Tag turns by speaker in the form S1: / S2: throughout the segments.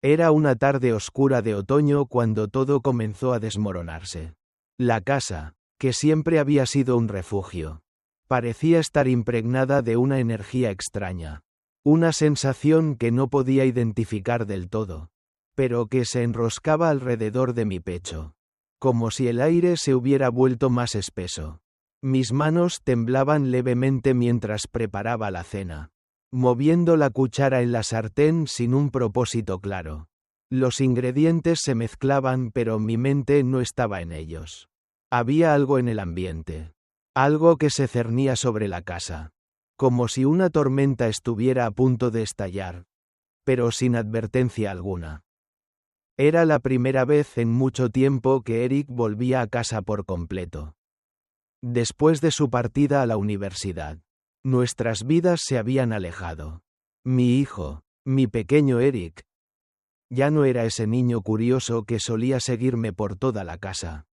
S1: Era una tarde oscura de otoño cuando todo comenzó a desmoronarse. La casa, que siempre había sido un refugio, parecía estar impregnada de una energía extraña. Una sensación que no podía identificar del todo, pero que se enroscaba alrededor de mi pecho, como si el aire se hubiera vuelto más espeso. Mis manos temblaban levemente mientras preparaba la cena, moviendo la cuchara en la sartén sin un propósito claro. Los ingredientes se mezclaban, pero mi mente no estaba en ellos. Había algo en el ambiente, algo que se cernía sobre la casa, como si una tormenta estuviera a punto de estallar, pero sin advertencia alguna. Era la primera vez en mucho tiempo que Eric volvía a casa por completo. Después de su partida a la universidad, nuestras vidas se habían alejado. Mi hijo, mi pequeño Eric, ya no era ese niño curioso que solía seguirme por toda la casa,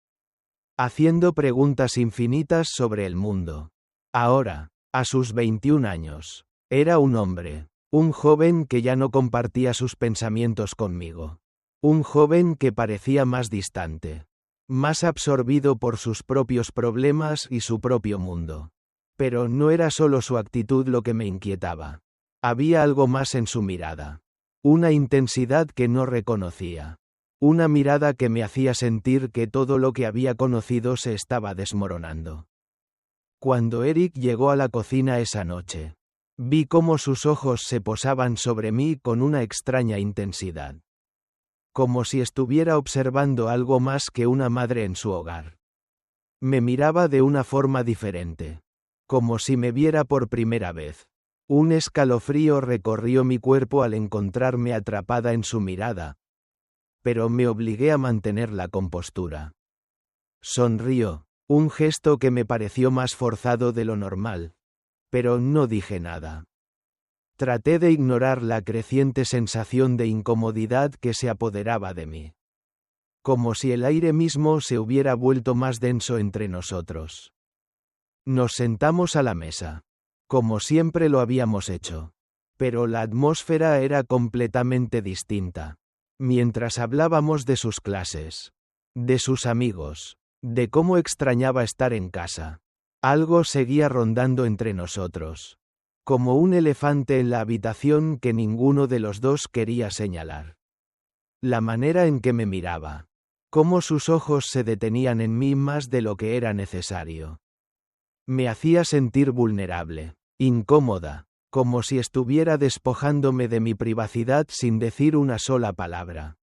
S1: haciendo preguntas infinitas sobre el mundo. Ahora, a sus 21 años, era un hombre, un joven que ya no compartía sus pensamientos conmigo. Un joven que parecía más distante, más absorbido por sus propios problemas y su propio mundo. Pero no era solo su actitud lo que me inquietaba. Había algo más en su mirada. Una intensidad que no reconocía. Una mirada que me hacía sentir que todo lo que había conocido se estaba desmoronando. Cuando Eric llegó a la cocina esa noche, vi cómo sus ojos se posaban sobre mí con una extraña intensidad. Como si estuviera observando algo más que una madre en su hogar. Me miraba de una forma diferente, como si me viera por primera vez. Un escalofrío recorrió mi cuerpo al encontrarme atrapada en su mirada, pero me obligué a mantener la compostura. Sonrió, un gesto que me pareció más forzado de lo normal, pero no dije nada. Traté de ignorar la creciente sensación de incomodidad que se apoderaba de mí. Como si el aire mismo se hubiera vuelto más denso entre nosotros. Nos sentamos a la mesa, como siempre lo habíamos hecho. Pero la atmósfera era completamente distinta. Mientras hablábamos de sus clases, de sus amigos, de cómo extrañaba estar en casa, algo seguía rondando entre nosotros. Como un elefante en la habitación que ninguno de los dos quería señalar. La manera en que me miraba. Cómo sus ojos se detenían en mí más de lo que era necesario. Me hacía sentir vulnerable, incómoda, como si estuviera despojándome de mi privacidad sin decir una sola palabra.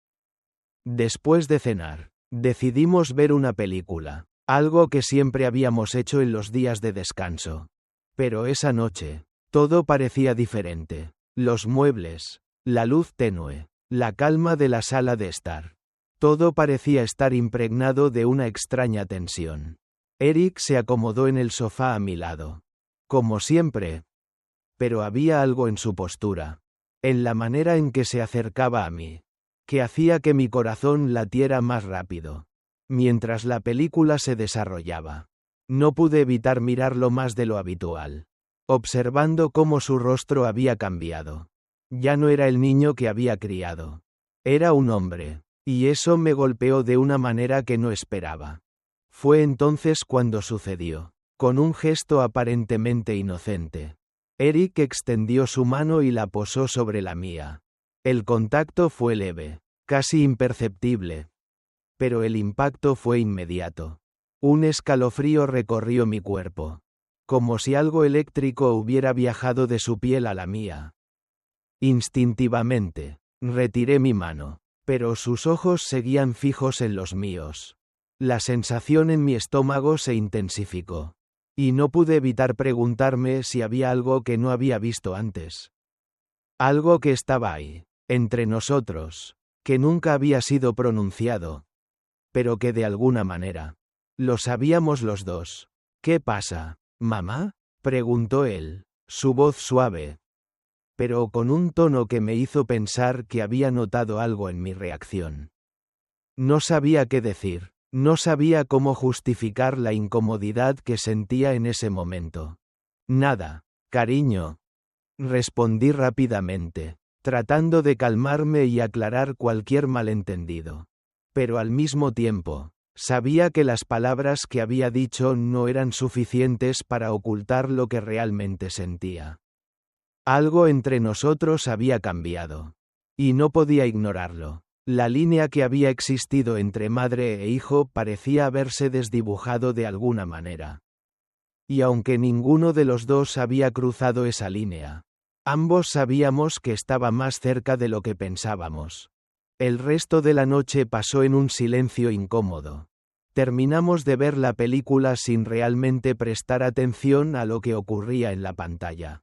S1: Después de cenar, decidimos ver una película, algo que siempre habíamos hecho en los días de descanso. Pero esa noche, todo parecía diferente. Los muebles, la luz tenue, la calma de la sala de estar. Todo parecía estar impregnado de una extraña tensión. Eric se acomodó en el sofá a mi lado. Como siempre. Pero había algo en su postura, en la manera en que se acercaba a mí, que hacía que mi corazón latiera más rápido. Mientras la película se desarrollaba, no pude evitar mirarlo más de lo habitual. Observando cómo su rostro había cambiado. Ya no era el niño que había criado. Era un hombre, y eso me golpeó de una manera que no esperaba. Fue entonces cuando sucedió. Con un gesto aparentemente inocente, Eric extendió su mano y la posó sobre la mía. El contacto fue leve, casi imperceptible. Pero el impacto fue inmediato. Un escalofrío recorrió mi cuerpo. Como si algo eléctrico hubiera viajado de su piel a la mía. Instintivamente, retiré mi mano, pero sus ojos seguían fijos en los míos. La sensación en mi estómago se intensificó. Y no pude evitar preguntarme si había algo que no había visto antes. Algo que estaba ahí, entre nosotros, que nunca había sido pronunciado. Pero que de alguna manera, lo sabíamos los dos. ¿Qué pasa, mamá?, preguntó él, su voz suave, pero con un tono que me hizo pensar que había notado algo en mi reacción. No sabía qué decir, no sabía cómo justificar la incomodidad que sentía en ese momento. Nada, cariño, respondí rápidamente, tratando de calmarme y aclarar cualquier malentendido. Pero al mismo tiempo, sabía que las palabras que había dicho no eran suficientes para ocultar lo que realmente sentía. Algo entre nosotros había cambiado. Y no podía ignorarlo. La línea que había existido entre madre e hijo parecía haberse desdibujado de alguna manera. Y aunque ninguno de los dos había cruzado esa línea, ambos sabíamos que estaba más cerca de lo que pensábamos. El resto de la noche pasó en un silencio incómodo. Terminamos de ver la película sin realmente prestar atención a lo que ocurría en la pantalla.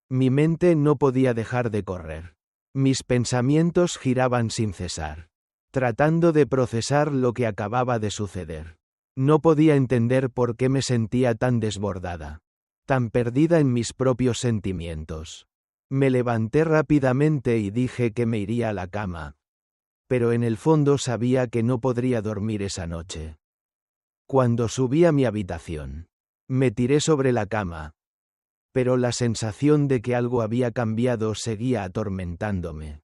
S1: Mi mente no podía dejar de correr. Mis pensamientos giraban sin cesar, tratando de procesar lo que acababa de suceder. No podía entender por qué me sentía tan desbordada, tan perdida en mis propios sentimientos. Me levanté rápidamente y dije que me iría a la cama. Pero en el fondo sabía que no podría dormir esa noche. Cuando subí a mi habitación, me tiré sobre la cama. Pero la sensación de que algo había cambiado seguía atormentándome.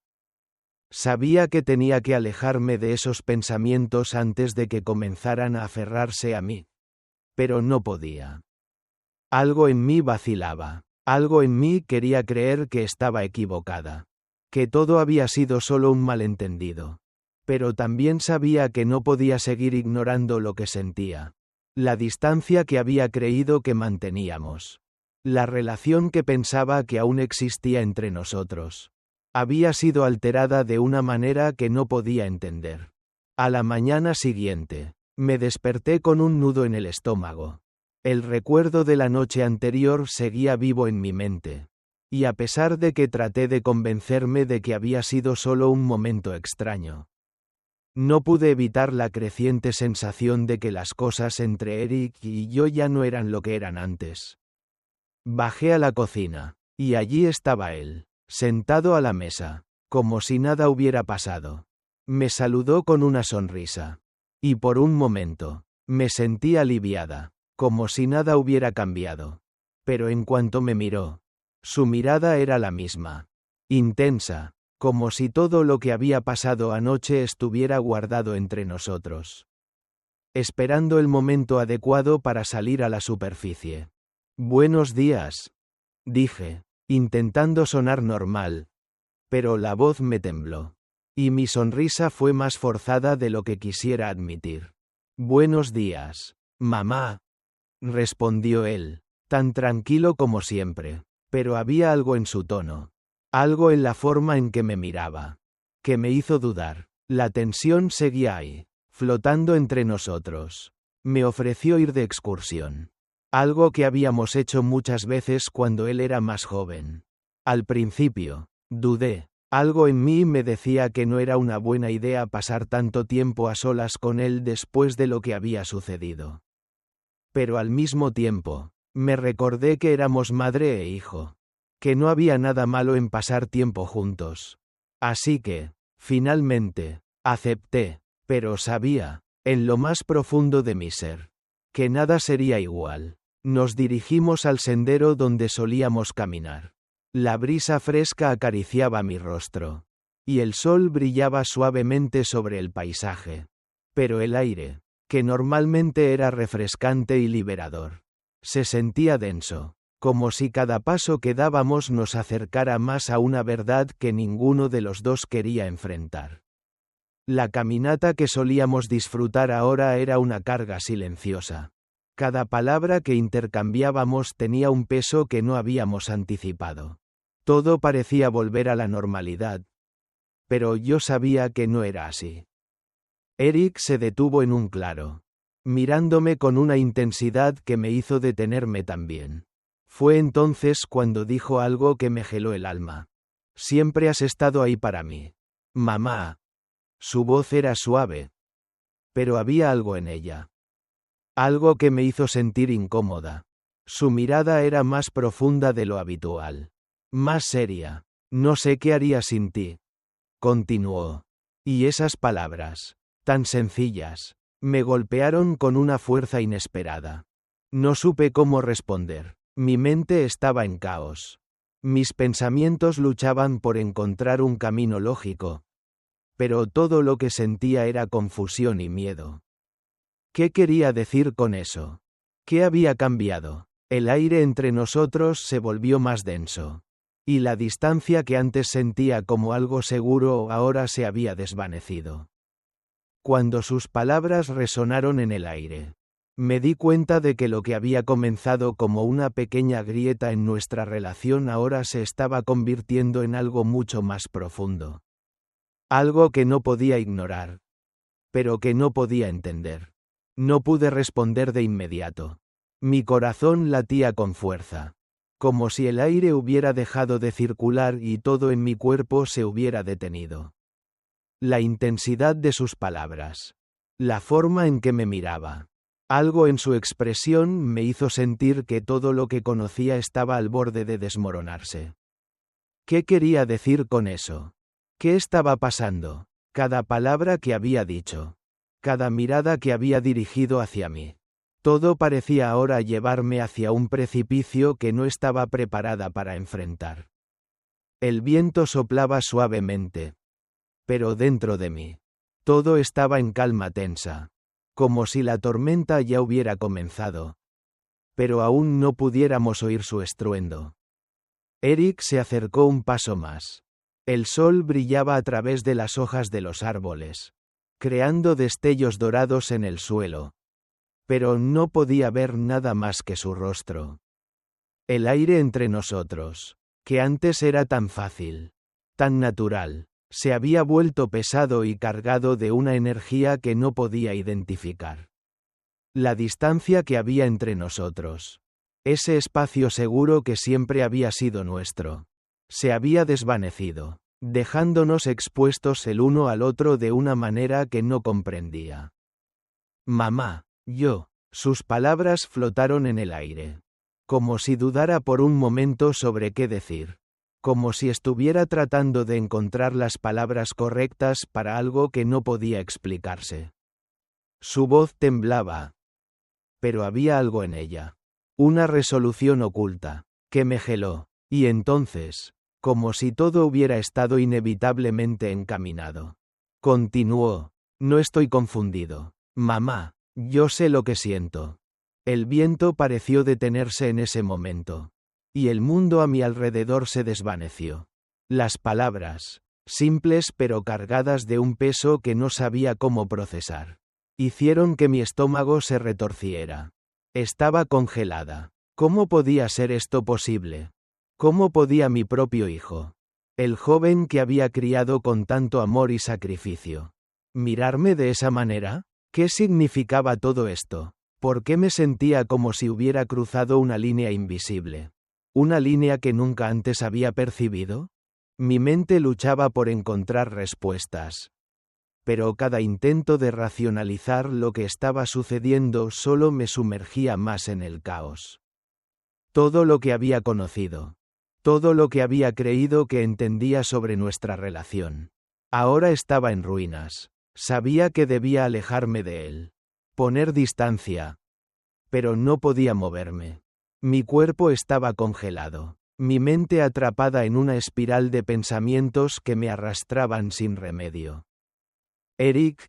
S1: Sabía que tenía que alejarme de esos pensamientos antes de que comenzaran a aferrarse a mí. Pero no podía. Algo en mí vacilaba, algo en mí quería creer que estaba equivocada, que todo había sido solo un malentendido. Pero también sabía que no podía seguir ignorando lo que sentía, la distancia que había creído que manteníamos. La relación que pensaba que aún existía entre nosotros había sido alterada de una manera que no podía entender. A la mañana siguiente, me desperté con un nudo en el estómago. El recuerdo de la noche anterior seguía vivo en mi mente. Y a pesar de que traté de convencerme de que había sido solo un momento extraño, no pude evitar la creciente sensación de que las cosas entre Eric y yo ya no eran lo que eran antes. Bajé a la cocina, y allí estaba él, sentado a la mesa, como si nada hubiera pasado. Me saludó con una sonrisa. Y por un momento, me sentí aliviada, como si nada hubiera cambiado. Pero en cuanto me miró, su mirada era la misma, intensa, como si todo lo que había pasado anoche estuviera guardado entre nosotros, esperando el momento adecuado para salir a la superficie. Buenos días, dije, intentando sonar normal, pero la voz me tembló, y mi sonrisa fue más forzada de lo que quisiera admitir. Buenos días, mamá, respondió él, tan tranquilo como siempre, pero había algo en su tono, algo en la forma en que me miraba, que me hizo dudar. La tensión seguía ahí, flotando entre nosotros. Me ofreció ir de excursión. Algo que habíamos hecho muchas veces cuando él era más joven. Al principio, dudé. Algo en mí me decía que no era una buena idea pasar tanto tiempo a solas con él después de lo que había sucedido. Pero al mismo tiempo, me recordé que éramos madre e hijo, que no había nada malo en pasar tiempo juntos. Así que, finalmente, acepté, pero sabía, en lo más profundo de mi ser, que nada sería igual. Nos dirigimos al sendero donde solíamos caminar. La brisa fresca acariciaba mi rostro, y el sol brillaba suavemente sobre el paisaje. Pero el aire, que normalmente era refrescante y liberador, se sentía denso, como si cada paso que dábamos nos acercara más a una verdad que ninguno de los dos quería enfrentar. La caminata que solíamos disfrutar ahora era una carga silenciosa. Cada palabra que intercambiábamos tenía un peso que no habíamos anticipado. Todo parecía volver a la normalidad. Pero yo sabía que no era así. Eric se detuvo en un claro, mirándome con una intensidad que me hizo detenerme también. Fue entonces cuando dijo algo que me heló el alma. Siempre has estado ahí para mí, mamá. Su voz era suave, pero había algo en ella. Algo que me hizo sentir incómoda. Su mirada era más profunda de lo habitual. Más seria. No sé qué haría sin ti. Continuó. Y esas palabras, tan sencillas, me golpearon con una fuerza inesperada. No supe cómo responder. Mi mente estaba en caos. Mis pensamientos luchaban por encontrar un camino lógico. Pero todo lo que sentía era confusión y miedo. ¿Qué quería decir con eso? ¿Qué había cambiado? El aire entre nosotros se volvió más denso. Y la distancia que antes sentía como algo seguro ahora se había desvanecido. Cuando sus palabras resonaron en el aire, me di cuenta de que lo que había comenzado como una pequeña grieta en nuestra relación ahora se estaba convirtiendo en algo mucho más profundo. Algo que no podía ignorar, pero que no podía entender. No pude responder de inmediato. Mi corazón latía con fuerza, como si el aire hubiera dejado de circular y todo en mi cuerpo se hubiera detenido. La intensidad de sus palabras, la forma en que me miraba, algo en su expresión me hizo sentir que todo lo que conocía estaba al borde de desmoronarse. ¿Qué quería decir con eso? ¿Qué estaba pasando? Cada palabra que había dicho, cada mirada que había dirigido hacia mí. Todo parecía ahora llevarme hacia un precipicio que no estaba preparada para enfrentar. El viento soplaba suavemente, pero dentro de mí, todo estaba en calma tensa, como si la tormenta ya hubiera comenzado, pero aún no pudiéramos oír su estruendo. Eric se acercó un paso más. El sol brillaba a través de las hojas de los árboles, creando destellos dorados en el suelo. Pero no podía ver nada más que su rostro. El aire entre nosotros, que antes era tan fácil, tan natural, se había vuelto pesado y cargado de una energía que no podía identificar. La distancia que había entre nosotros, ese espacio seguro que siempre había sido nuestro, se había desvanecido, dejándonos expuestos el uno al otro de una manera que no comprendía. Mamá. Sus palabras flotaron en el aire, como si dudara por un momento sobre qué decir, como si estuviera tratando de encontrar las palabras correctas para algo que no podía explicarse. Su voz temblaba, pero había algo en ella, una resolución oculta, que me geló, y entonces, como si todo hubiera estado inevitablemente encaminado, continuó: no estoy confundido, mamá. Yo sé lo que siento. El viento pareció detenerse en ese momento. Y el mundo a mi alrededor se desvaneció. Las palabras, simples pero cargadas de un peso que no sabía cómo procesar, hicieron que mi estómago se retorciera. Estaba congelada. ¿Cómo podía ser esto posible? ¿Cómo podía mi propio hijo, el joven que había criado con tanto amor y sacrificio, mirarme de esa manera? ¿Qué significaba todo esto? ¿Por qué me sentía como si hubiera cruzado una línea invisible? ¿Una línea que nunca antes había percibido? Mi mente luchaba por encontrar respuestas. Pero cada intento de racionalizar lo que estaba sucediendo solo me sumergía más en el caos. Todo lo que había conocido, todo lo que había creído que entendía sobre nuestra relación, ahora estaba en ruinas. Sabía que debía alejarme de él, poner distancia, pero no podía moverme. Mi cuerpo estaba congelado, mi mente atrapada en una espiral de pensamientos que me arrastraban sin remedio. Eric,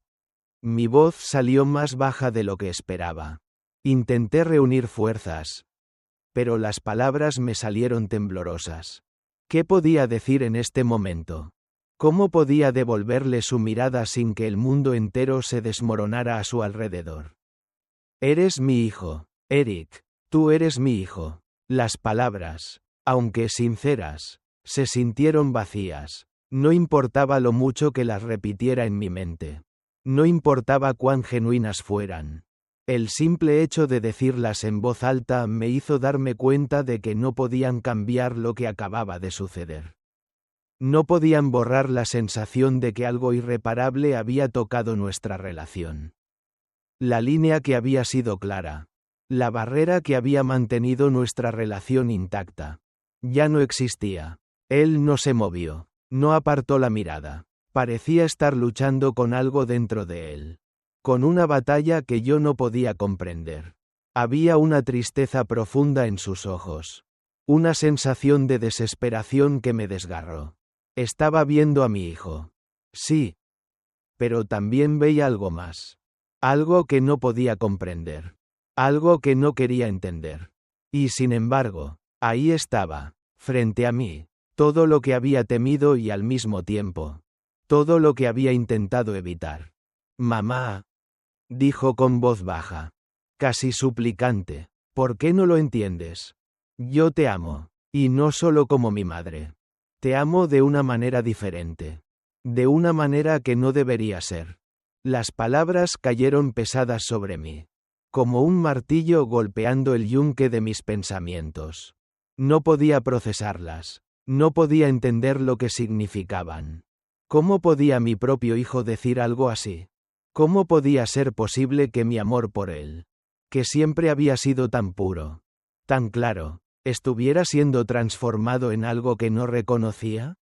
S1: mi voz salió más baja de lo que esperaba. Intenté reunir fuerzas, pero las palabras me salieron temblorosas. ¿Qué podía decir en este momento? ¿Cómo podía devolverle su mirada sin que el mundo entero se desmoronara a su alrededor? Eres mi hijo, Eric. Tú eres mi hijo. Las palabras, aunque sinceras, se sintieron vacías. No importaba lo mucho que las repitiera en mi mente. No importaba cuán genuinas fueran. El simple hecho de decirlas en voz alta me hizo darme cuenta de que no podían cambiar lo que acababa de suceder. No podían borrar la sensación de que algo irreparable había tocado nuestra relación. La línea que había sido clara, la barrera que había mantenido nuestra relación intacta, ya no existía. Él no se movió, no apartó la mirada. Parecía estar luchando con algo dentro de él, con una batalla que yo no podía comprender. Había una tristeza profunda en sus ojos, Una sensación de desesperación que me desgarró. Estaba viendo a mi hijo. Sí. Pero también veía algo más. Algo que no podía comprender. Algo que no quería entender. Y sin embargo, ahí estaba, frente a mí, todo lo que había temido y al mismo tiempo, todo lo que había intentado evitar. Mamá, dijo con voz baja, casi suplicante, ¿por qué no lo entiendes? Yo te amo, y no solo como mi madre. Te amo de una manera diferente. De una manera que no debería ser. Las palabras cayeron pesadas sobre mí. Como un martillo golpeando el yunque de mis pensamientos. No podía procesarlas. No podía entender lo que significaban. ¿Cómo podía mi propio hijo decir algo así? ¿Cómo podía ser posible que mi amor por él, que siempre había sido tan puro, tan claro, estuviera siendo transformado en algo que no reconocía?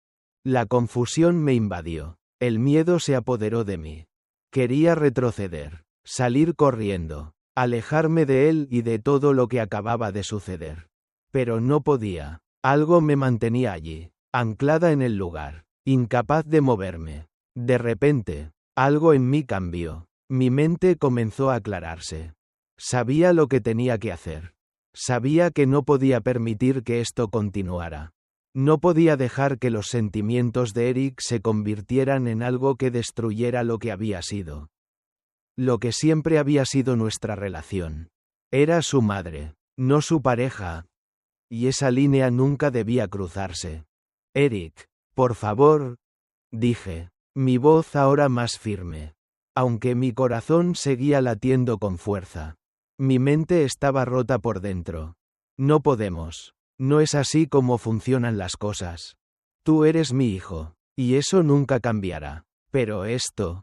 S1: La confusión me invadió. El miedo se apoderó de mí. Quería retroceder, salir corriendo, alejarme de él y de todo lo que acababa de suceder. Pero no podía. Algo me mantenía allí, anclada en el lugar, incapaz de moverme. De repente, algo en mí cambió. Mi mente comenzó a aclararse. Sabía lo que tenía que hacer. Sabía que no podía permitir que esto continuara. No podía dejar que los sentimientos de Eric se convirtieran en algo que destruyera lo que había sido. Lo que siempre había sido nuestra relación. Era su madre, no su pareja. Y esa línea nunca debía cruzarse. Eric, por favor, dije, mi voz ahora más firme. Aunque mi corazón seguía latiendo con fuerza. Mi mente estaba rota por dentro. No podemos. No es así como funcionan las cosas. Tú eres mi hijo, y eso nunca cambiará. Pero esto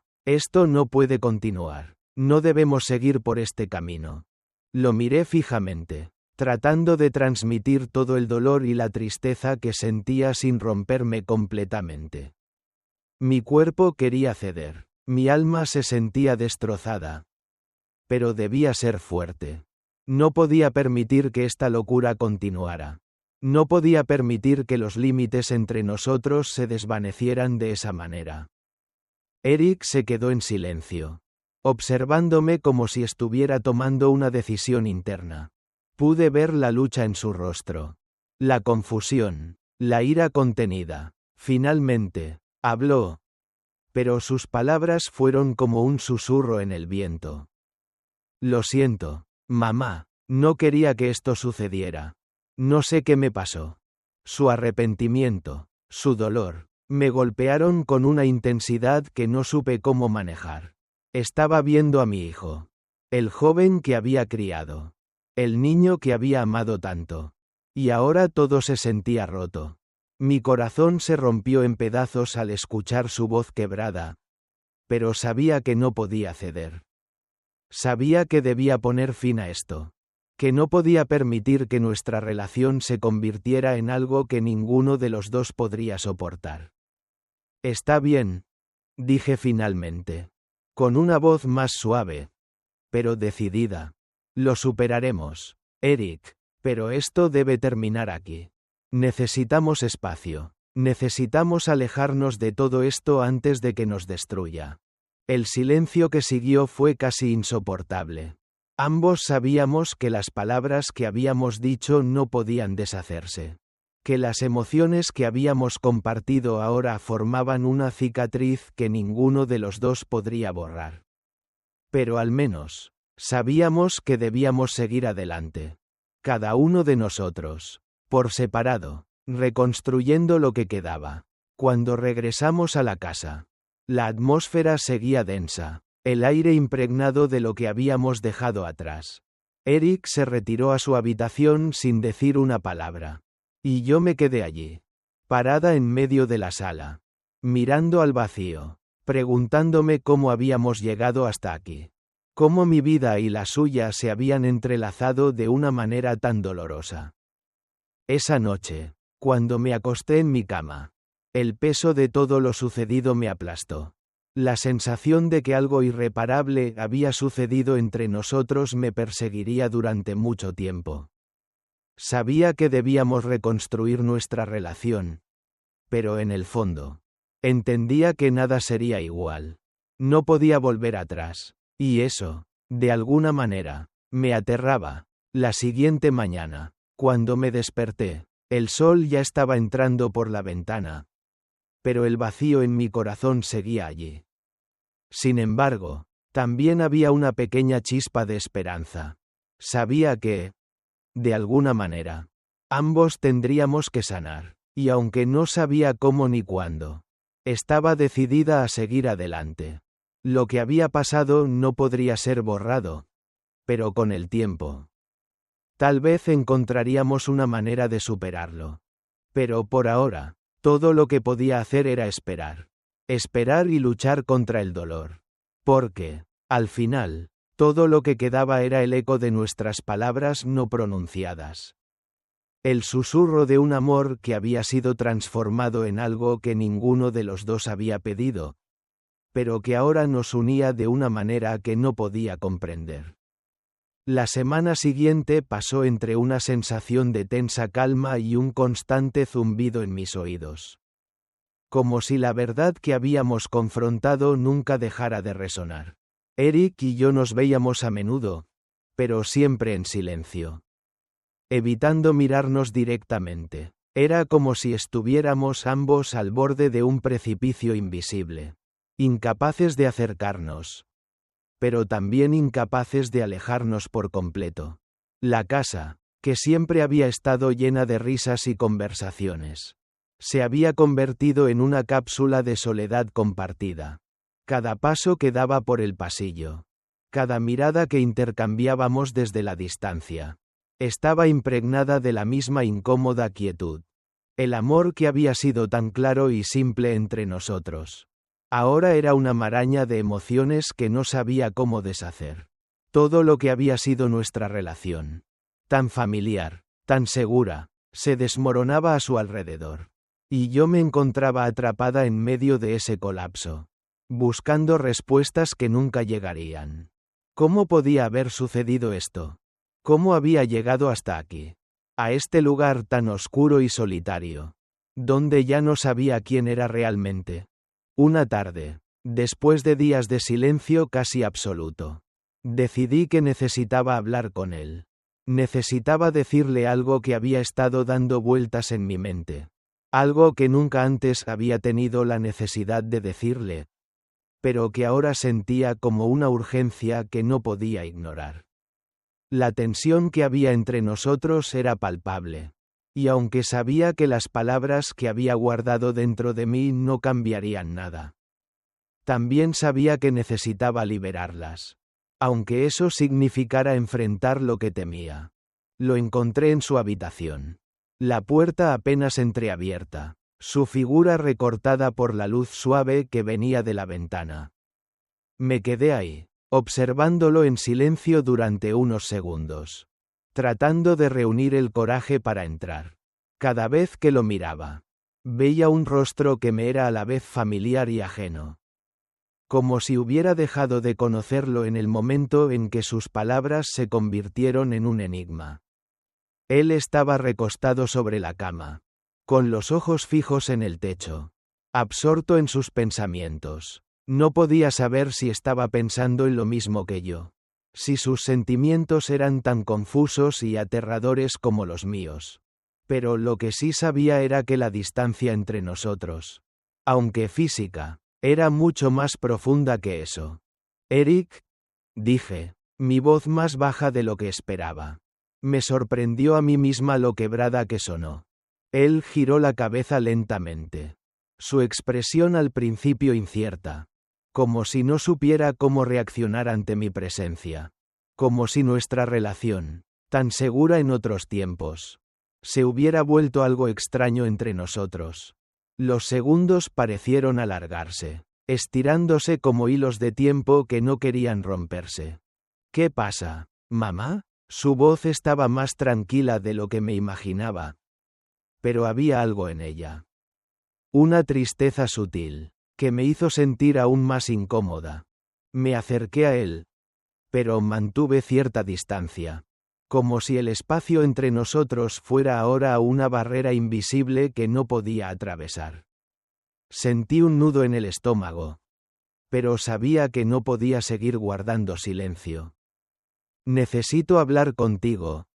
S1: no puede continuar. No debemos seguir por este camino. Lo miré fijamente, tratando de transmitir todo el dolor y la tristeza que sentía sin romperme completamente. Mi cuerpo quería ceder, mi alma se sentía destrozada. Pero debía ser fuerte. No podía permitir que esta locura continuara. No podía permitir que los límites entre nosotros se desvanecieran de esa manera. Eric se quedó en silencio, observándome como si estuviera tomando una decisión interna. Pude ver la lucha en su rostro, la confusión, la ira contenida. Finalmente, habló. Pero sus palabras fueron como un susurro en el viento. Lo siento, mamá, no quería que esto sucediera. No sé qué me pasó. Su arrepentimiento, su dolor, me golpearon con una intensidad que no supe cómo manejar. Estaba viendo a mi hijo. El joven que había criado. El niño que había amado tanto. Y ahora todo se sentía roto. Mi corazón se rompió en pedazos al escuchar su voz quebrada. Pero sabía que no podía ceder. Sabía que debía poner fin a esto. Que no podía permitir que nuestra relación se convirtiera en algo que ninguno de los dos podría soportar. Está bien, dije finalmente, con una voz más suave, pero decidida. Lo superaremos, Eric, pero esto debe terminar aquí. Necesitamos espacio. Necesitamos alejarnos de todo esto antes de que nos destruya. El silencio que siguió fue casi insoportable. Ambos sabíamos que las palabras que habíamos dicho no podían deshacerse. Que las emociones que habíamos compartido ahora formaban una cicatriz que ninguno de los dos podría borrar. Pero al menos, sabíamos que debíamos seguir adelante. Cada uno de nosotros, por separado, reconstruyendo lo que quedaba. Cuando regresamos a la casa, la atmósfera seguía densa. El aire impregnado de lo que habíamos dejado atrás. Eric se retiró a su habitación sin decir una palabra. Y yo me quedé allí, parada en medio de la sala, mirando al vacío, preguntándome cómo habíamos llegado hasta aquí. Cómo mi vida y la suya se habían entrelazado de una manera tan dolorosa. Esa noche, cuando me acosté en mi cama, el peso de todo lo sucedido me aplastó. La sensación de que algo irreparable había sucedido entre nosotros me perseguiría durante mucho tiempo. Sabía que debíamos reconstruir nuestra relación. Pero en el fondo, entendía que nada sería igual. No podía volver atrás. Y eso, de alguna manera, me aterraba. La siguiente mañana, cuando me desperté, el sol ya estaba entrando por la ventana. Pero el vacío en mi corazón seguía allí. Sin embargo, también había una pequeña chispa de esperanza. Sabía que, de alguna manera, ambos tendríamos que sanar, y aunque no sabía cómo ni cuándo, estaba decidida a seguir adelante. Lo que había pasado no podría ser borrado, pero con el tiempo, tal vez encontraríamos una manera de superarlo. Pero por ahora, todo lo que podía hacer era esperar. Esperar y luchar contra el dolor. Porque, al final, todo lo que quedaba era el eco de nuestras palabras no pronunciadas. El susurro de un amor que había sido transformado en algo que ninguno de los dos había pedido, pero que ahora nos unía de una manera que no podía comprender. La semana siguiente pasó entre una sensación de tensa calma y un constante zumbido en mis oídos. Como si la verdad que habíamos confrontado nunca dejara de resonar. Eric y yo nos veíamos a menudo, pero siempre en silencio. Evitando mirarnos directamente. Era como si estuviéramos ambos al borde de un precipicio invisible. Incapaces de acercarnos. Pero también incapaces de alejarnos por completo. La casa, que siempre había estado llena de risas y conversaciones, se había convertido en una cápsula de soledad compartida. Cada paso que daba por el pasillo, cada mirada que intercambiábamos desde la distancia, estaba impregnada de la misma incómoda quietud. El amor que había sido tan claro y simple entre nosotros, ahora era una maraña de emociones que no sabía cómo deshacer. Todo lo que había sido nuestra relación, tan familiar, tan segura, se desmoronaba a su alrededor. Y yo me encontraba atrapada en medio de ese colapso, buscando respuestas que nunca llegarían. ¿Cómo podía haber sucedido esto? ¿Cómo había llegado hasta aquí? A este lugar tan oscuro y solitario, donde ya no sabía quién era realmente. Una tarde, después de días de silencio casi absoluto, decidí que necesitaba hablar con él. Necesitaba decirle algo que había estado dando vueltas en mi mente. Algo que nunca antes había tenido la necesidad de decirle, pero que ahora sentía como una urgencia que no podía ignorar. La tensión que había entre nosotros era palpable, y aunque sabía que las palabras que había guardado dentro de mí no cambiarían nada, también sabía que necesitaba liberarlas, aunque eso significara enfrentar lo que temía. Lo encontré en su habitación. La puerta apenas entreabierta, su figura recortada por la luz suave que venía de la ventana. Me quedé ahí, observándolo en silencio durante unos segundos, tratando de reunir el coraje para entrar. Cada vez que lo miraba, veía un rostro que me era a la vez familiar y ajeno. Como si hubiera dejado de conocerlo en el momento en que sus palabras se convirtieron en un enigma. Él estaba recostado sobre la cama, con los ojos fijos en el techo, absorto en sus pensamientos. No podía saber si estaba pensando en lo mismo que yo, si sus sentimientos eran tan confusos y aterradores como los míos. Pero lo que sí sabía era que la distancia entre nosotros, aunque física, era mucho más profunda que eso. Eric, dije, mi voz más baja de lo que esperaba. Me sorprendió a mí misma lo quebrada que sonó. Él giró la cabeza lentamente. Su expresión al principio incierta. Como si no supiera cómo reaccionar ante mi presencia. Como si nuestra relación, tan segura en otros tiempos, se hubiera vuelto algo extraño entre nosotros. Los segundos parecieron alargarse, estirándose como hilos de tiempo que no querían romperse. ¿Qué pasa, mamá? Su voz estaba más tranquila de lo que me imaginaba. Pero había algo en ella. Una tristeza sutil, que me hizo sentir aún más incómoda. Me acerqué a él, pero mantuve cierta distancia. como si el espacio entre nosotros fuera ahora una barrera invisible que no podía atravesar. Sentí un nudo en el estómago. Pero sabía que no podía seguir guardando silencio. Necesito hablar contigo,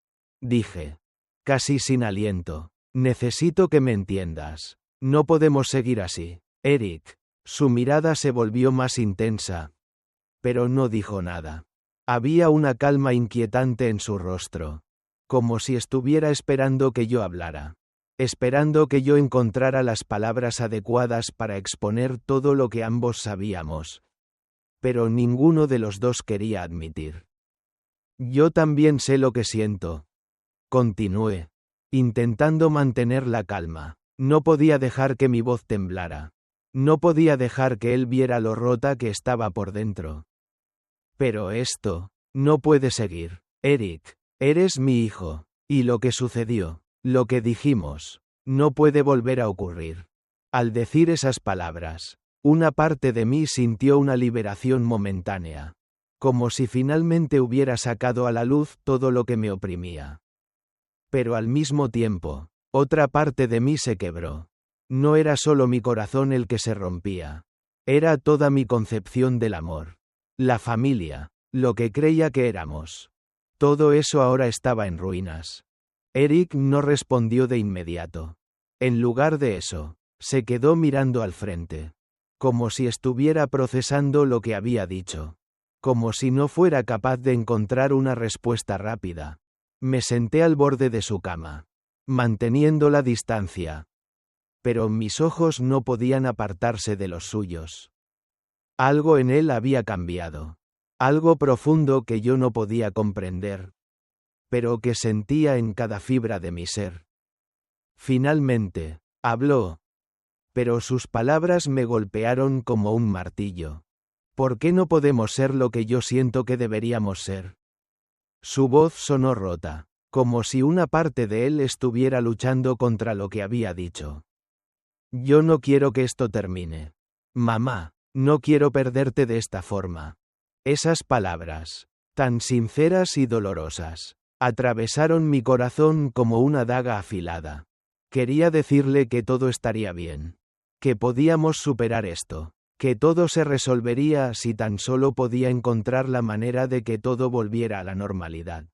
S1: dije, casi sin aliento. Necesito que me entiendas. No podemos seguir así. Eric. Su mirada se volvió más intensa. Pero no dijo nada. Había una calma inquietante en su rostro. Como si estuviera esperando que yo hablara. Esperando que yo encontrara las palabras adecuadas para exponer todo lo que ambos sabíamos. Pero ninguno de los dos quería admitir. Yo también sé lo que siento. Continué, intentando mantener la calma. No podía dejar que mi voz temblara. No podía dejar que él viera lo rota que estaba por dentro. Pero esto no puede seguir. Eric, eres mi hijo, y lo que sucedió, lo que dijimos, no puede volver a ocurrir. Al decir esas palabras, una parte de mí sintió una liberación momentánea. Como si finalmente hubiera sacado a la luz todo lo que me oprimía. Pero al mismo tiempo, otra parte de mí se quebró. No era solo mi corazón el que se rompía. Era toda mi concepción del amor. La familia, lo que creía que éramos. Todo eso ahora estaba en ruinas. Eric no respondió de inmediato. En lugar de eso, se quedó mirando al frente. Como si estuviera procesando lo que había dicho. Como si no fuera capaz de encontrar una respuesta rápida. Me senté al borde de su cama, manteniendo la distancia. Pero mis ojos no podían apartarse de los suyos. Algo en él había cambiado. Algo profundo que yo no podía comprender. Pero que sentía en cada fibra de mi ser. Finalmente, habló. Pero sus palabras me golpearon como un martillo. ¿Por qué no podemos ser lo que yo siento que deberíamos ser? Su voz sonó rota, como si una parte de él estuviera luchando contra lo que había dicho. Yo no quiero que esto termine. Mamá, no quiero perderte de esta forma. Esas palabras, tan sinceras y dolorosas, atravesaron mi corazón como una daga afilada. Quería decirle que todo estaría bien. Que podíamos superar esto. Que todo se resolvería si tan solo podía encontrar la manera de que todo volviera a la normalidad.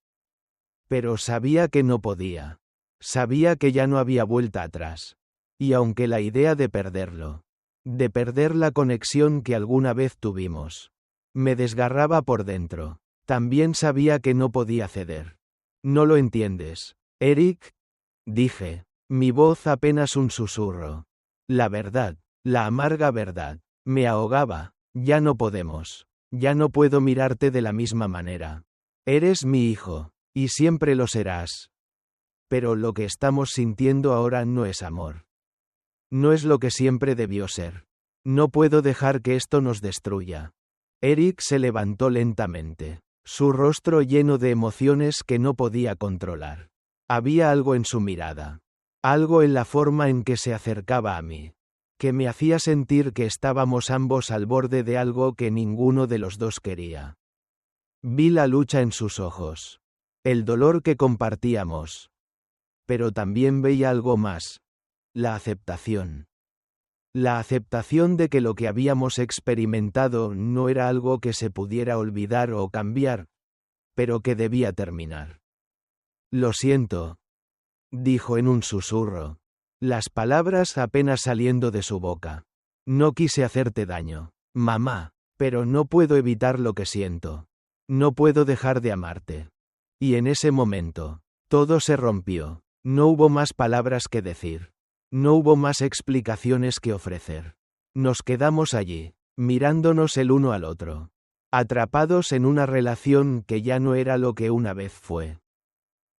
S1: Pero sabía que no podía. Sabía que ya no había vuelta atrás. Y aunque la idea de perderlo, de perder la conexión que alguna vez tuvimos, me desgarraba por dentro, también sabía que no podía ceder. ¿No lo entiendes, Eric? Dije, mi voz apenas un susurro. La verdad, la amarga verdad. Me ahogaba. Ya no podemos. Ya no puedo mirarte de la misma manera. Eres mi hijo, y siempre lo serás. Pero lo que estamos sintiendo ahora no es amor. No es lo que siempre debió ser. No puedo dejar que esto nos destruya. Eric se levantó lentamente, su rostro lleno de emociones que no podía controlar. Había algo en su mirada. Algo en la forma en que se acercaba a mí. Que me hacía sentir que estábamos ambos al borde de algo que ninguno de los dos quería. Vi la lucha en sus ojos. El dolor que compartíamos. Pero también veía algo más. La aceptación. La aceptación de que lo que habíamos experimentado no era algo que se pudiera olvidar o cambiar, pero que debía terminar. Lo siento, dijo en un susurro. Las palabras apenas saliendo de su boca. No quise hacerte daño, mamá, pero no puedo evitar lo que siento. No puedo dejar de amarte. Y en ese momento, todo se rompió. No hubo más palabras que decir. No hubo más explicaciones que ofrecer. Nos quedamos allí, mirándonos el uno al otro. Atrapados en una relación que ya no era lo que una vez fue.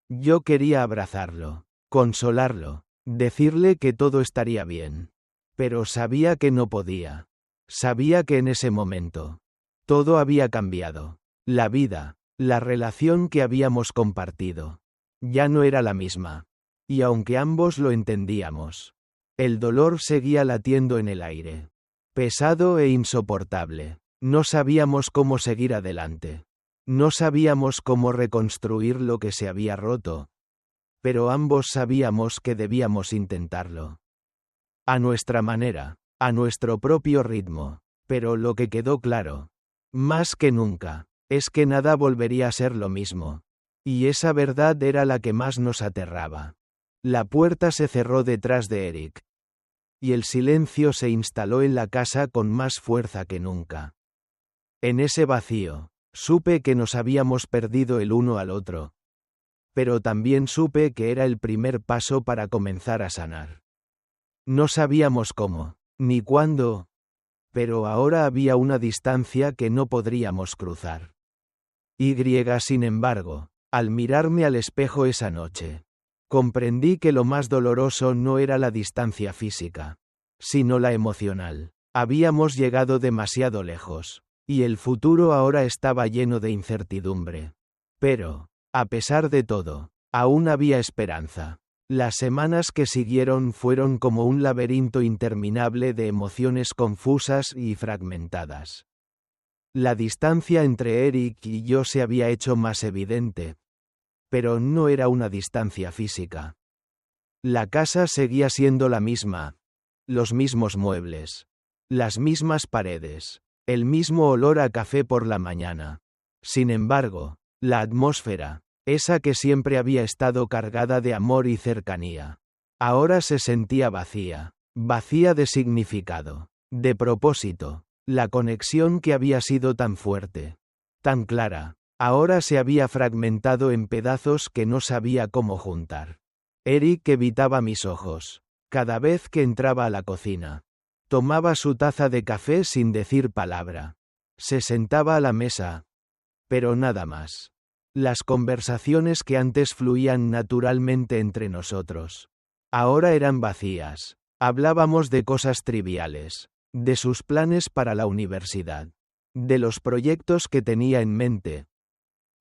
S1: Yo quería abrazarlo, consolarlo. Decirle que todo estaría bien. Pero sabía que no podía. Sabía que en ese momento, todo había cambiado. La vida, la relación que habíamos compartido, ya no era la misma. Y aunque ambos lo entendíamos, el dolor seguía latiendo en el aire. Pesado e insoportable. No sabíamos cómo seguir adelante. No sabíamos cómo reconstruir lo que se había roto. Pero ambos sabíamos que debíamos intentarlo. A nuestra manera, a nuestro propio ritmo. Pero lo que quedó claro, más que nunca, es que nada volvería a ser lo mismo. Y esa verdad era la que más nos aterraba. La puerta se cerró detrás de Eric. Y el silencio se instaló en la casa con más fuerza que nunca. En ese vacío, supe que nos habíamos perdido el uno al otro. Pero también supe que era el primer paso para comenzar a sanar. No sabíamos cómo, ni cuándo, pero ahora había una distancia que no podríamos cruzar. Sin embargo, al mirarme al espejo esa noche, comprendí que lo más doloroso no era la distancia física, sino la emocional. Habíamos llegado demasiado lejos, y el futuro ahora estaba lleno de incertidumbre. Pero, a pesar de todo, aún había esperanza. Las semanas que siguieron fueron como un laberinto interminable de emociones confusas y fragmentadas. La distancia entre Eric y yo se había hecho más evidente. Pero no era una distancia física. La casa seguía siendo la misma. Los mismos muebles. Las mismas paredes. El mismo olor a café por la mañana. Sin embargo, la atmósfera, esa que siempre había estado cargada de amor y cercanía, ahora se sentía vacía. Vacía de significado. De propósito. La conexión que había sido tan fuerte. Tan clara. Ahora se había fragmentado en pedazos que no sabía cómo juntar. Eric evitaba mis ojos. Cada vez que entraba a la cocina. Tomaba su taza de café sin decir palabra. Se sentaba a la mesa. Pero nada más. Las conversaciones que antes fluían naturalmente entre nosotros. Ahora eran vacías. Hablábamos de cosas triviales. De sus planes para la universidad. De los proyectos que tenía en mente.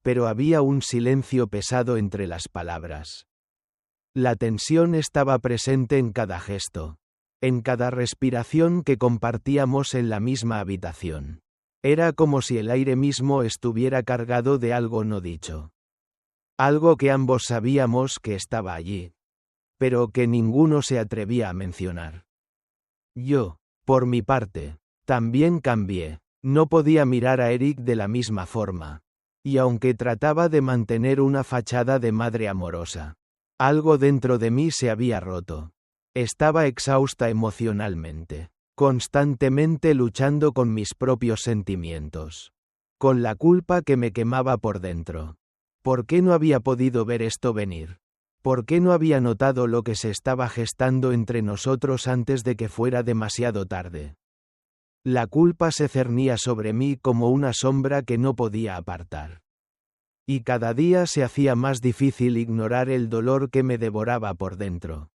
S1: Pero había un silencio pesado entre las palabras. La tensión estaba presente en cada gesto. En cada respiración que compartíamos en la misma habitación. Era como si el aire mismo estuviera cargado de algo no dicho. Algo que ambos sabíamos que estaba allí. Pero que ninguno se atrevía a mencionar. Yo, por mi parte, también cambié. No podía mirar a Eric de la misma forma. Y aunque trataba de mantener una fachada de madre amorosa, algo dentro de mí se había roto. Estaba exhausta emocionalmente, constantemente luchando con mis propios sentimientos. Con la culpa que me quemaba por dentro. ¿Por qué no había podido ver esto venir? ¿Por qué no había notado lo que se estaba gestando entre nosotros antes de que fuera demasiado tarde? La culpa se cernía sobre mí como una sombra que no podía apartar. Y cada día se hacía más difícil ignorar el dolor que me devoraba por dentro.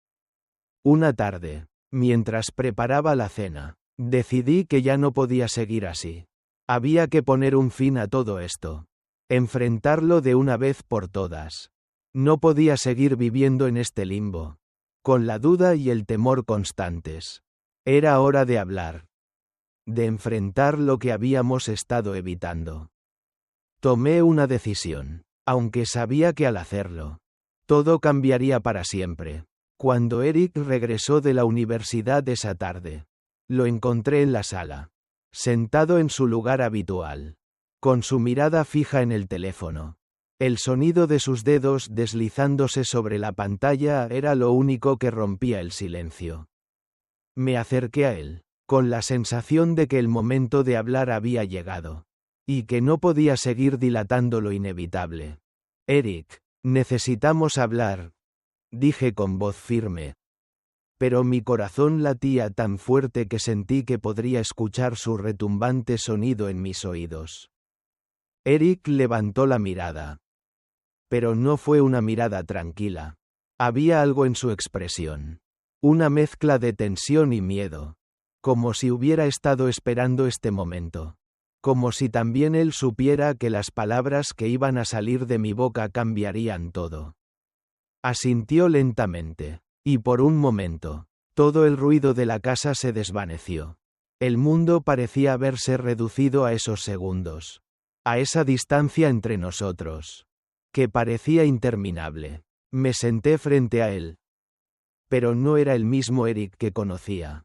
S1: Una tarde, mientras preparaba la cena, decidí que ya no podía seguir así. Había que poner un fin a todo esto. Enfrentarlo de una vez por todas. No podía seguir viviendo en este limbo. Con la duda y el temor constantes. Era hora de hablar. De enfrentar lo que habíamos estado evitando. Tomé una decisión, aunque sabía que al hacerlo, todo cambiaría para siempre. Cuando Eric regresó de la universidad esa tarde, lo encontré en la sala, sentado en su lugar habitual, con su mirada fija en el teléfono. El sonido de sus dedos deslizándose sobre la pantalla era lo único que rompía el silencio. Me acerqué a él, con la sensación de que el momento de hablar había llegado. Y que no podía seguir dilatando lo inevitable. Eric, necesitamos hablar, dije con voz firme. Pero mi corazón latía tan fuerte que sentí que podría escuchar su retumbante sonido en mis oídos. Eric levantó la mirada. Pero no fue una mirada tranquila. Había algo en su expresión. Una mezcla de tensión y miedo. Como si hubiera estado esperando este momento. Como si también él supiera que las palabras que iban a salir de mi boca cambiarían todo. Asintió lentamente, y por un momento, todo el ruido de la casa se desvaneció. El mundo parecía haberse reducido a esos segundos. A esa distancia entre nosotros, que parecía interminable, me senté frente a él. Pero no era el mismo Eric que conocía.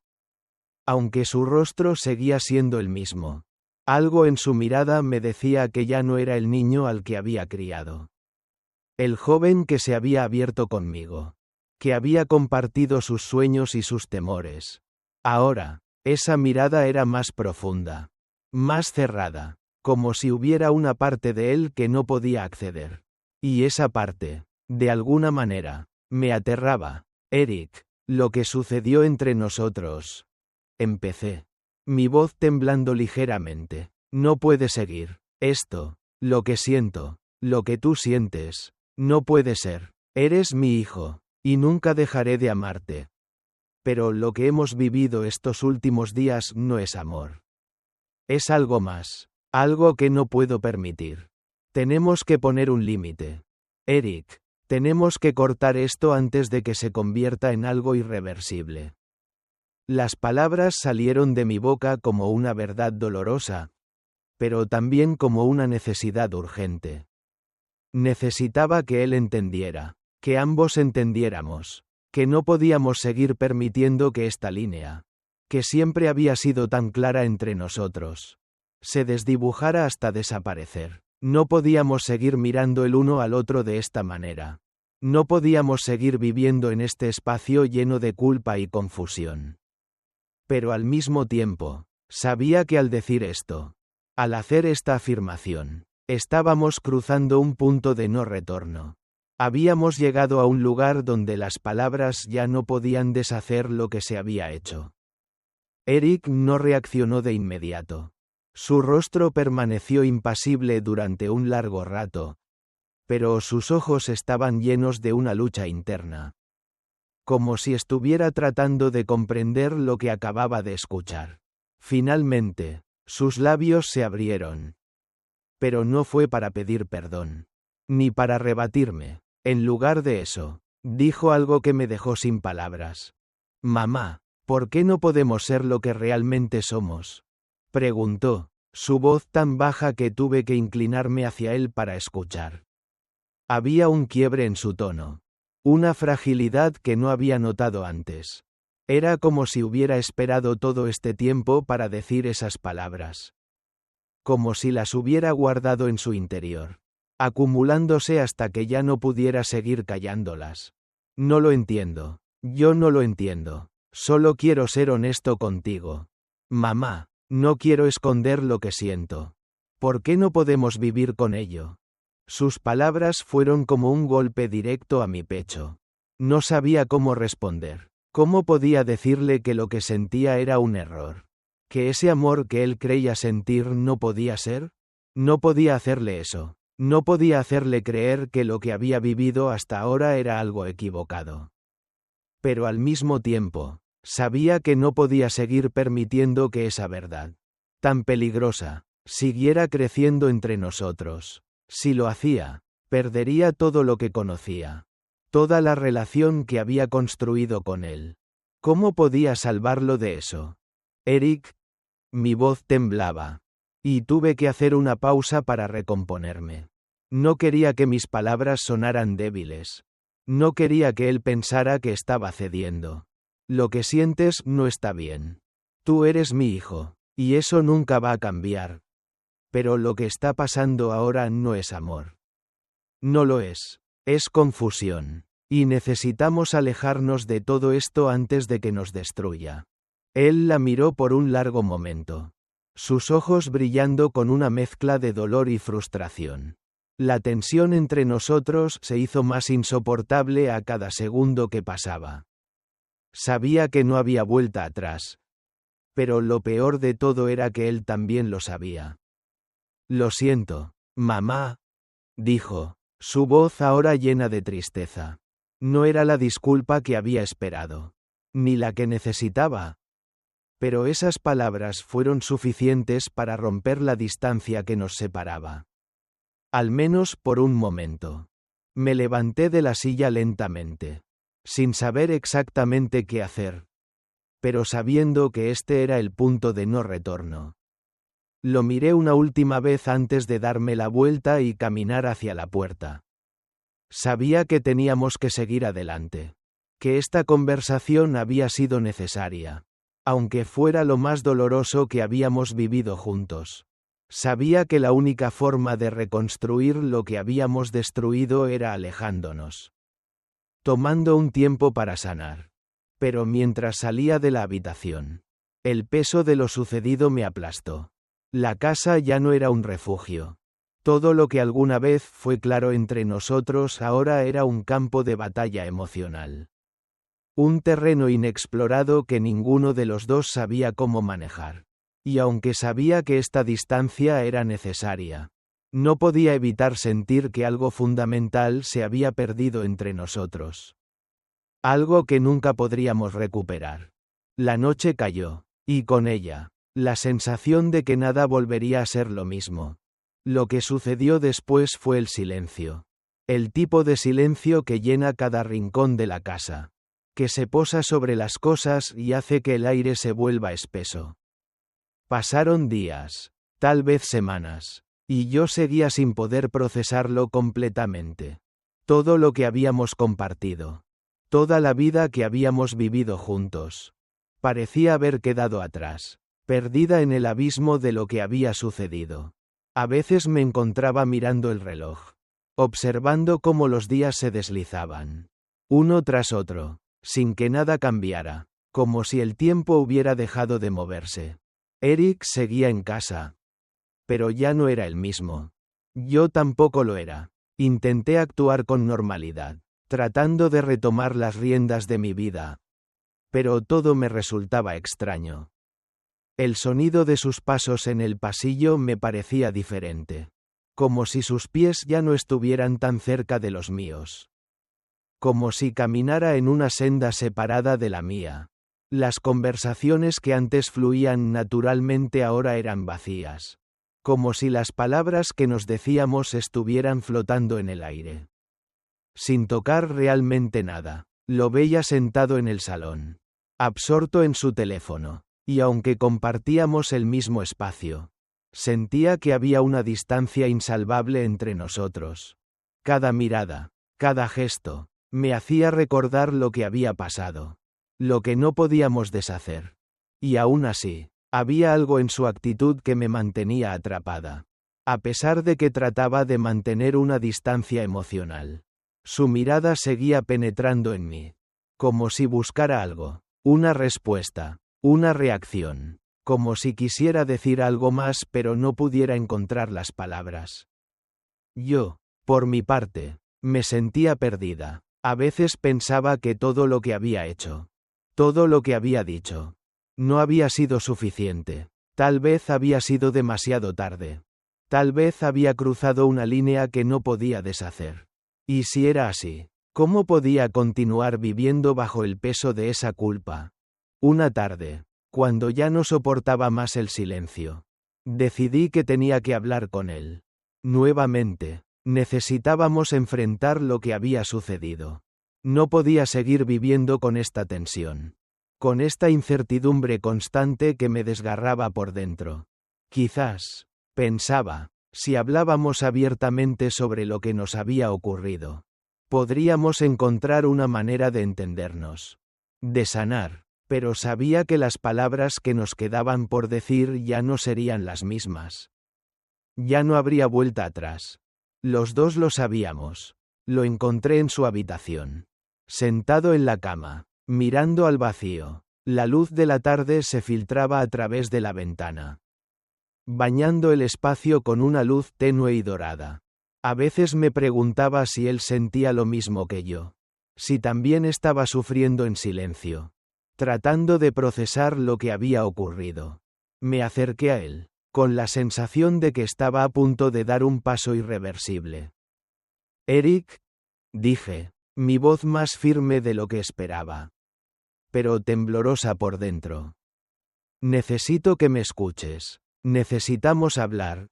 S1: Aunque su rostro seguía siendo el mismo, algo en su mirada me decía que ya no era el niño al que había criado. El joven que se había abierto conmigo, que había compartido sus sueños y sus temores. Ahora, esa mirada era más profunda, más cerrada, como si hubiera una parte de él que no podía acceder. Y esa parte, de alguna manera, me aterraba. Eric, lo que sucedió entre nosotros. Empecé. Mi voz temblando ligeramente. No puede seguir. Esto, lo que siento, lo que tú sientes, no puede ser. Eres mi hijo, y nunca dejaré de amarte. Pero lo que hemos vivido estos últimos días no es amor. Es algo más, algo que no puedo permitir. Tenemos que poner un límite. Eric, tenemos que cortar esto antes de que se convierta en algo irreversible. Las palabras salieron de mi boca como una verdad dolorosa, pero también como una necesidad urgente. Necesitaba que él entendiera, que ambos entendiéramos, que no podíamos seguir permitiendo que esta línea, que siempre había sido tan clara entre nosotros, se desdibujara hasta desaparecer. No podíamos seguir mirando el uno al otro de esta manera. No podíamos seguir viviendo en este espacio lleno de culpa y confusión. Pero al mismo tiempo, sabía que al decir esto, al hacer esta afirmación, estábamos cruzando un punto de no retorno. Habíamos llegado a un lugar donde las palabras ya no podían deshacer lo que se había hecho. Eric no reaccionó de inmediato. Su rostro permaneció impasible durante un largo rato, pero sus ojos estaban llenos de una lucha interna. Como si estuviera tratando de comprender lo que acababa de escuchar. Finalmente, sus labios se abrieron. Pero no fue para pedir perdón, ni para rebatirme. En lugar de eso, dijo algo que me dejó sin palabras. Mamá, ¿por qué no podemos ser lo que realmente somos? Preguntó, su voz tan baja que tuve que inclinarme hacia él para escuchar. Había un quiebre en su tono. Una fragilidad que no había notado antes. Era como si hubiera esperado todo este tiempo para decir esas palabras. Como si las hubiera guardado en su interior, acumulándose hasta que ya no pudiera seguir callándolas. No lo entiendo. Yo no lo entiendo. Solo quiero ser honesto contigo. Mamá, no quiero esconder lo que siento. ¿Por qué no podemos vivir con ello? Sus palabras fueron como un golpe directo a mi pecho. No sabía cómo responder. ¿Cómo podía decirle que lo que sentía era un error? ¿Que ese amor que él creía sentir no podía ser? No podía hacerle eso. No podía hacerle creer que lo que había vivido hasta ahora era algo equivocado. Pero al mismo tiempo, sabía que no podía seguir permitiendo que esa verdad, tan peligrosa, siguiera creciendo entre nosotros. Si lo hacía, perdería todo lo que conocía. Toda la relación que había construido con él. ¿Cómo podía salvarlo de eso? Eric, mi voz temblaba. Y tuve que hacer una pausa para recomponerme. No quería que mis palabras sonaran débiles. No quería que él pensara que estaba cediendo. Lo que sientes no está bien. Tú eres mi hijo, y eso nunca va a cambiar. Pero lo que está pasando ahora no es amor. No lo es. Es confusión. Y necesitamos alejarnos de todo esto antes de que nos destruya. Él la miró por un largo momento. Sus ojos brillando con una mezcla de dolor y frustración. La tensión entre nosotros se hizo más insoportable a cada segundo que pasaba. Sabía que no había vuelta atrás. Pero lo peor de todo era que él también lo sabía. Lo siento, mamá, dijo, su voz ahora llena de tristeza. No era la disculpa que había esperado, ni la que necesitaba. Pero esas palabras fueron suficientes para romper la distancia que nos separaba. Al menos por un momento. Me levanté de la silla lentamente, sin saber exactamente qué hacer, pero sabiendo que este era el punto de no retorno. Lo miré una última vez antes de darme la vuelta y caminar hacia la puerta. Sabía que teníamos que seguir adelante. Que esta conversación había sido necesaria. Aunque fuera lo más doloroso que habíamos vivido juntos. Sabía que la única forma de reconstruir lo que habíamos destruido era alejándonos. Tomando un tiempo para sanar. Pero mientras salía de la habitación, el peso de lo sucedido me aplastó. La casa ya no era un refugio. Todo lo que alguna vez fue claro entre nosotros ahora era un campo de batalla emocional. Un terreno inexplorado que ninguno de los dos sabía cómo manejar. Y aunque sabía que esta distancia era necesaria, no podía evitar sentir que algo fundamental se había perdido entre nosotros. Algo que nunca podríamos recuperar. La noche cayó, y con ella, la sensación de que nada volvería a ser lo mismo. Lo que sucedió después fue el silencio. El tipo de silencio que llena cada rincón de la casa. Que se posa sobre las cosas y hace que el aire se vuelva espeso. Pasaron días, tal vez semanas, y yo seguía sin poder procesarlo completamente. Todo lo que habíamos compartido. Toda la vida que habíamos vivido juntos. Parecía haber quedado atrás, perdida en el abismo de lo que había sucedido. A veces me encontraba mirando el reloj, observando cómo los días se deslizaban, uno tras otro, sin que nada cambiara, como si el tiempo hubiera dejado de moverse. Eric seguía en casa. Pero ya no era el mismo. Yo tampoco lo era. Intenté actuar con normalidad, tratando de retomar las riendas de mi vida. Pero todo me resultaba extraño. El sonido de sus pasos en el pasillo me parecía diferente. Como si sus pies ya no estuvieran tan cerca de los míos. Como si caminara en una senda separada de la mía. Las conversaciones que antes fluían naturalmente ahora eran vacías. Como si las palabras que nos decíamos estuvieran flotando en el aire. Sin tocar realmente nada, lo veía sentado en el salón, absorto en su teléfono, y aunque compartíamos el mismo espacio, sentía que había una distancia insalvable entre nosotros. Cada mirada, cada gesto, me hacía recordar lo que había pasado. Lo que no podíamos deshacer. Y aún así, había algo en su actitud que me mantenía atrapada. A pesar de que trataba de mantener una distancia emocional. Su mirada seguía penetrando en mí. Como si buscara algo. Una respuesta. Una reacción. Como si quisiera decir algo más pero no pudiera encontrar las palabras. Yo, por mi parte, me sentía perdida. A veces pensaba que todo lo que había hecho. Todo lo que había dicho. No había sido suficiente. Tal vez había sido demasiado tarde. Tal vez había cruzado una línea que no podía deshacer. Y si era así, ¿cómo podía continuar viviendo bajo el peso de esa culpa? Una tarde, cuando ya no soportaba más el silencio, decidí que tenía que hablar con él. Nuevamente, necesitábamos enfrentar lo que había sucedido. No podía seguir viviendo con esta tensión. Con esta incertidumbre constante que me desgarraba por dentro. Quizás, pensaba, si hablábamos abiertamente sobre lo que nos había ocurrido, podríamos encontrar una manera de entendernos. De sanar, pero sabía que las palabras que nos quedaban por decir ya no serían las mismas. Ya no habría vuelta atrás. Los dos lo sabíamos. Lo encontré en su habitación. Sentado en la cama, mirando al vacío, la luz de la tarde se filtraba a través de la ventana, bañando el espacio con una luz tenue y dorada. A veces me preguntaba si él sentía lo mismo que yo, si también estaba sufriendo en silencio, tratando de procesar lo que había ocurrido. Me acerqué a él, con la sensación de que estaba a punto de dar un paso irreversible. Eric, dije. Mi voz más firme de lo que esperaba. Pero temblorosa por dentro. Necesito que me escuches. Necesitamos hablar.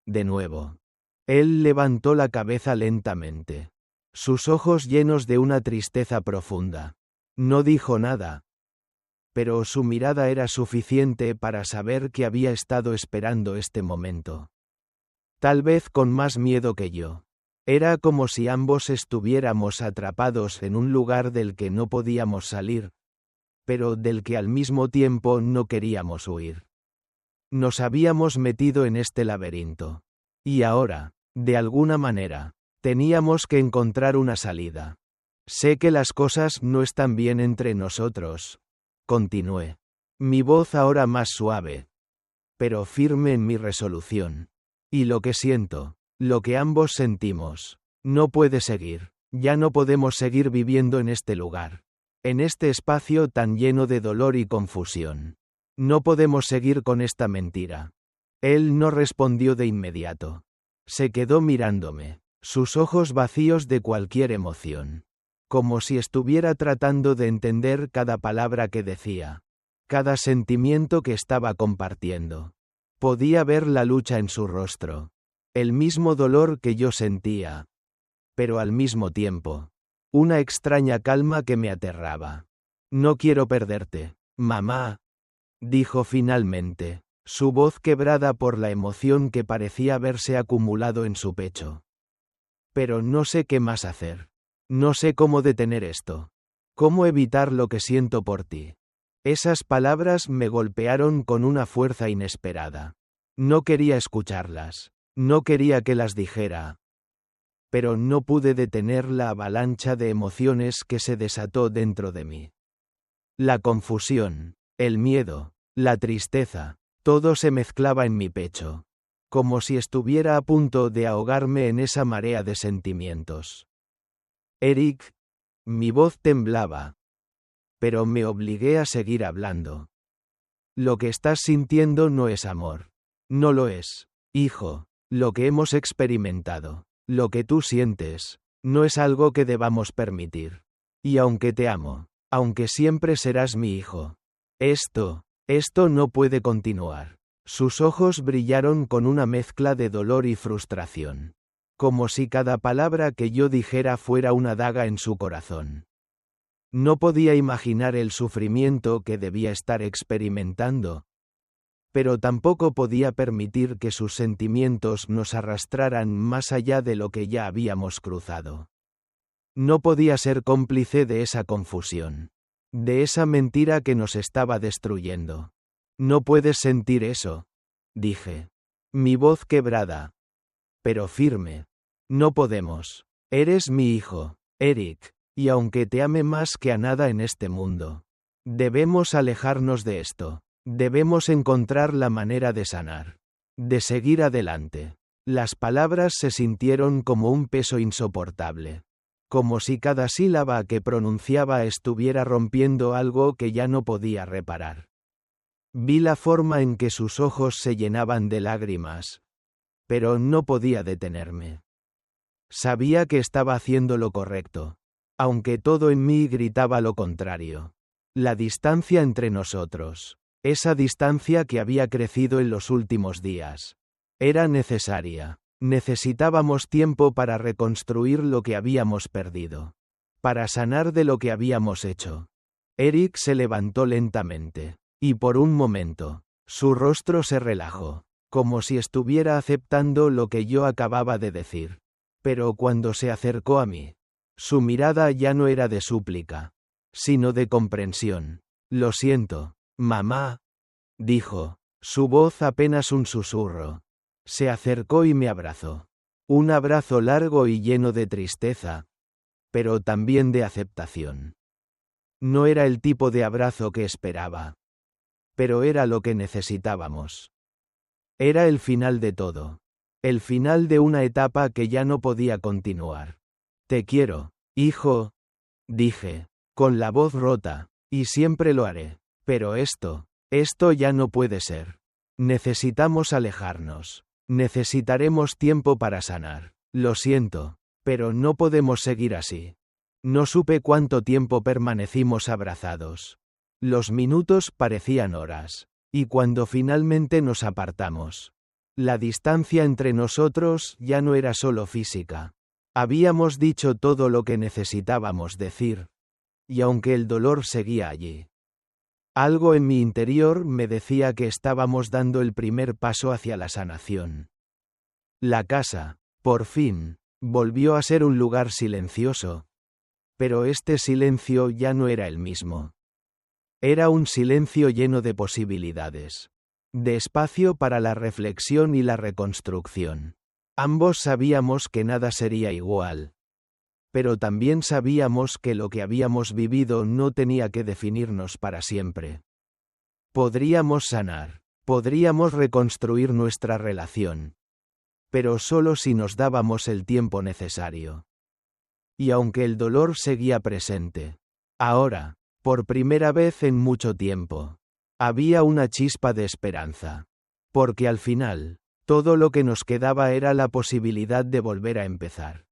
S1: De nuevo. Él levantó la cabeza lentamente. Sus ojos llenos de una tristeza profunda. No dijo nada. pero su mirada era suficiente para saber que había estado esperando este momento. Tal vez con más miedo que yo. Era como si ambos estuviéramos atrapados en un lugar del que no podíamos salir, pero del que al mismo tiempo no queríamos huir. Nos habíamos metido en este laberinto. Y ahora, de alguna manera, teníamos que encontrar una salida. Sé que las cosas no están bien entre nosotros, continué. Mi voz ahora más suave, pero firme en mi resolución. Y lo que siento, lo que ambos sentimos, no puede seguir. Ya no podemos seguir viviendo en este lugar, en este espacio tan lleno de dolor y confusión. No podemos seguir con esta mentira. Él no respondió de inmediato. Se quedó mirándome, sus ojos vacíos de cualquier emoción. Como si estuviera tratando de entender cada palabra que decía, cada sentimiento que estaba compartiendo. Podía ver la lucha en su rostro, el mismo dolor que yo sentía, pero al mismo tiempo, una extraña calma que me aterraba. No quiero perderte, mamá, dijo finalmente, su voz quebrada por la emoción que parecía haberse acumulado en su pecho. Pero no sé qué más hacer. No sé cómo detener esto. Cómo evitar lo que siento por ti. Esas palabras me golpearon con una fuerza inesperada. No quería escucharlas. No quería que las dijera. Pero no pude detener la avalancha de emociones que se desató dentro de mí. La confusión, el miedo, la tristeza, todo se mezclaba en mi pecho, como si estuviera a punto de ahogarme en esa marea de sentimientos. Eric, mi voz temblaba, pero me obligué a seguir hablando. Lo que estás sintiendo no es amor. No lo es, hijo. Lo que hemos experimentado, lo que tú sientes, no es algo que debamos permitir. Y aunque te amo, aunque siempre serás mi hijo, esto no puede continuar. Sus ojos brillaron con una mezcla de dolor y frustración, como si cada palabra que yo dijera fuera una daga en su corazón. No podía imaginar el sufrimiento que debía estar experimentando, pero tampoco podía permitir que sus sentimientos nos arrastraran más allá de lo que ya habíamos cruzado. No podía ser cómplice de esa confusión, de esa mentira que nos estaba destruyendo. No puedes sentir eso, dije. Mi voz quebrada, pero firme. No podemos. Eres mi hijo, Eric, y aunque te ame más que a nada en este mundo, debemos alejarnos de esto. Debemos encontrar la manera de sanar, de seguir adelante. Las palabras se sintieron como un peso insoportable, como si cada sílaba que pronunciaba estuviera rompiendo algo que ya no podía reparar. Vi la forma en que sus ojos se llenaban de lágrimas, pero no podía detenerme. Sabía que estaba haciendo lo correcto, aunque todo en mí gritaba lo contrario. La distancia entre nosotros, esa distancia que había crecido en los últimos días, era necesaria. Necesitábamos tiempo para reconstruir lo que habíamos perdido, para sanar de lo que habíamos hecho. Eric se levantó lentamente, y por un momento, su rostro se relajó, como si estuviera aceptando lo que yo acababa de decir. Pero cuando se acercó a mí, su mirada ya no era de súplica, sino de comprensión. Lo siento, mamá, dijo, su voz apenas un susurro. Se acercó y me abrazó. Un abrazo largo y lleno de tristeza, pero también de aceptación. No era el tipo de abrazo que esperaba, pero era lo que necesitábamos. Era el final de todo. El final de una etapa que ya no podía continuar. Te quiero, hijo, dije, con la voz rota, y siempre lo haré. Pero esto ya no puede ser. Necesitamos alejarnos. Necesitaremos tiempo para sanar. Lo siento, pero no podemos seguir así. No supe cuánto tiempo permanecimos abrazados. Los minutos parecían horas. Y cuando finalmente nos apartamos, la distancia entre nosotros ya no era solo física. Habíamos dicho todo lo que necesitábamos decir. Y aunque el dolor seguía allí, Algo en mi interior me decía que estábamos dando el primer paso hacia la sanación. La casa, por fin, volvió a ser un lugar silencioso. Pero este silencio ya no era el mismo. Era un silencio lleno de posibilidades. De espacio para la reflexión y la reconstrucción. Ambos sabíamos que nada sería igual. Pero también sabíamos que lo que habíamos vivido no tenía que definirnos para siempre. Podríamos sanar, podríamos reconstruir nuestra relación. Pero solo si nos dábamos el tiempo necesario. Y aunque el dolor seguía presente, ahora, por primera vez en mucho tiempo, había una chispa de esperanza. Porque al final, todo lo que nos quedaba era la posibilidad de volver a empezar.